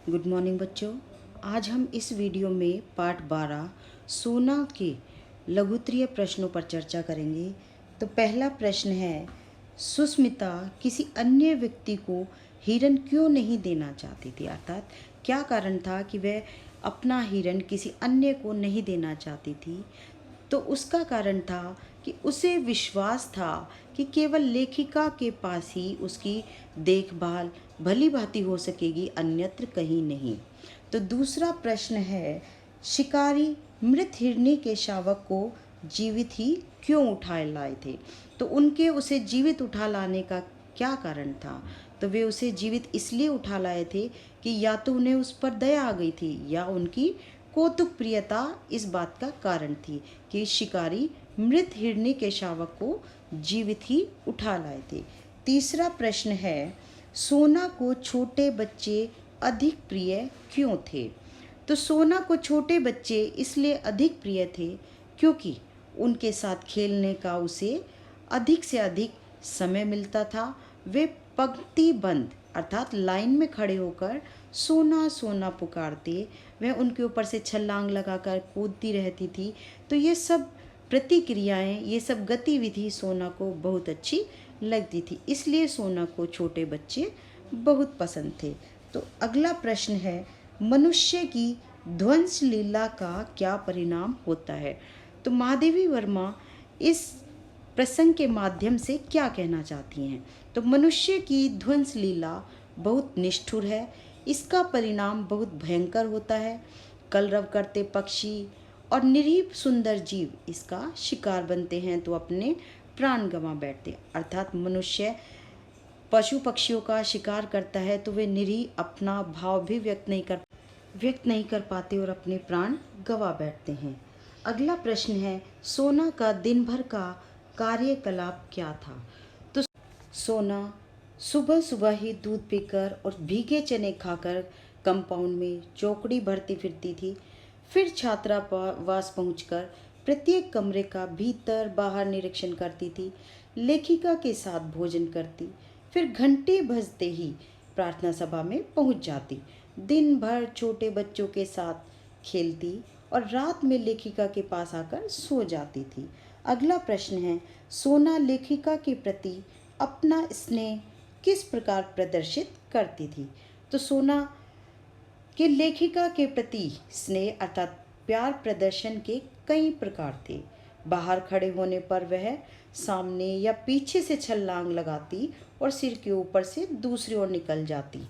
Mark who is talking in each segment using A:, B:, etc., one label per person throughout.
A: Good morning बच्चों। आज हम इस वीडियो में पाठ 12 सोना के लघुत्तरीय प्रश्नों पर चर्चा करेंगे। तो पहला प्रश्न है, सुस्मिता किसी अन्य व्यक्ति को हिरन क्यों नहीं देना चाहती थी, अर्थात क्या कारण था कि वह अपना हिरन किसी अन्य को नहीं देना चाहती थी। तो उसका कारण था कि उसे विश्वास था कि केवल लेखिका के पास ही उसकी देखभाल भली भांति हो सकेगी, अन्यत्र कहीं नहीं। तो दूसरा प्रश्न है, शिकारी मृत हिरनी के शावक को जीवित ही क्यों उठा लाए थे। तो उनके उसे जीवित उठा लाने का क्या कारण था। तो वे उसे जीवित इसलिए उठा लाए थे कि या तो उन्हें उस पर दया आ गई थी या उनकी कौतुक प्रियता इस बात का कारण थी कि शिकारी मृत हिरनी के शावक को जीवित ही उठा लाए थे। तीसरा प्रश्न है, सोना को छोटे बच्चे अधिक प्रिय क्यों थे। तो सोना को छोटे बच्चे इसलिए अधिक प्रिय थे क्योंकि उनके साथ खेलने का उसे अधिक से अधिक समय मिलता था। वे पंक्तिबद्ध अर्थात लाइन में खड़े होकर सोना सोना पुकारते, वह उनके ऊपर से छलांग लगाकर कूदती रहती थी। तो ये सब प्रतिक्रियाएं, ये सब गतिविधि सोना को बहुत अच्छी लगती थी, इसलिए सोना को छोटे बच्चे बहुत पसंद थे। तो अगला प्रश्न है, मनुष्य की ध्वंस लीला का क्या परिणाम होता है। तो महादेवी वर्मा इस प्रसंग के माध्यम से क्या कहना चाहती हैं। तो मनुष्य की ध्वंस लीला बहुत निष्ठुर है, इसका परिणाम बहुत भयंकर होता है। कलरव करते पक्षी और निरीह सुंदर जीव इसका शिकार बनते हैं तो अपने प्राण गंवा बैठते हैं। अर्थात मनुष्य पशु पक्षियों का शिकार करता है तो वे निरीह अपना भाव भी व्यक्त नहीं कर पाते और अपने प्राण गंवा बैठते हैं। अगला प्रश्न है, सोना का दिन भर का कार्यकलाप क्या था। तो सोना सुबह सुबह ही दूध पीकर और भीगे चने खाकर कंपाउंड में चौकड़ी भरती फिरती थी। फिर छात्रावास पहुंचकर प्रत्येक कमरे का भीतर बाहर निरीक्षण करती थी, लेखिका के साथ भोजन करती, फिर घंटे बजते ही प्रार्थना सभा में पहुंच जाती। दिन भर छोटे बच्चों के साथ खेलती और रात में लेखिका के पास आकर सो जाती थी। अगला प्रश्न है, सोना लेखिका के प्रति अपना स्नेह किस प्रकार प्रदर्शित करती थी। तो सोना के लेखिका के प्रति स्नेह अर्थात प्यार प्रदर्शन के कई प्रकार थे। बाहर खड़े होने पर वह सामने या पीछे से छलांग लगाती और सिर के ऊपर से दूसरी ओर निकल जाती।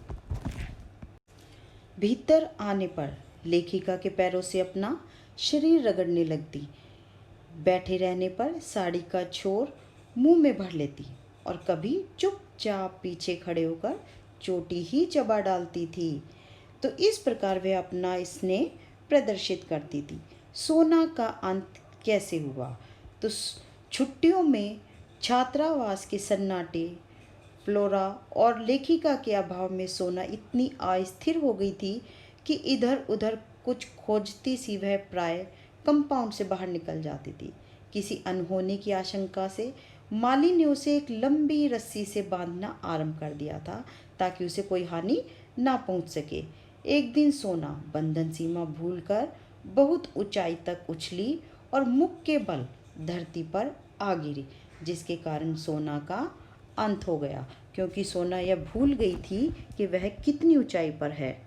A: भीतर आने पर लेखिका के पैरों से अपना शरीर रगड़ने लगती। बैठे रहने पर साड़ी का छोर मुंह में भर लेती और कभी चुपचाप पीछे खड़े होकर चोटी ही चबा डालती थी। तो इस प्रकार वह अपना स्नेह प्रदर्शित करती थी। सोना का अंत कैसे हुआ। तो छुट्टियों में छात्रावास के सन्नाटे, फ्लोरा और लेखिका के अभाव में सोना इतनी अस्थिर हो गई थी कि इधर उधर कुछ खोजती सी वह प्राय कंपाउंड से बाहर निकल जाती थी। किसी अनहोनी की आशंका से माली ने उसे एक लंबी रस्सी से बांधना आरंभ कर दिया था ताकि उसे कोई हानि ना पहुंच सके। एक दिन सोना बंधन सीमा भूलकर बहुत ऊंचाई तक उछली और मुख के बल धरती पर आ गिरी, जिसके कारण सोना का अंत हो गया, क्योंकि सोना यह भूल गई थी कि वह कितनी ऊंचाई पर है।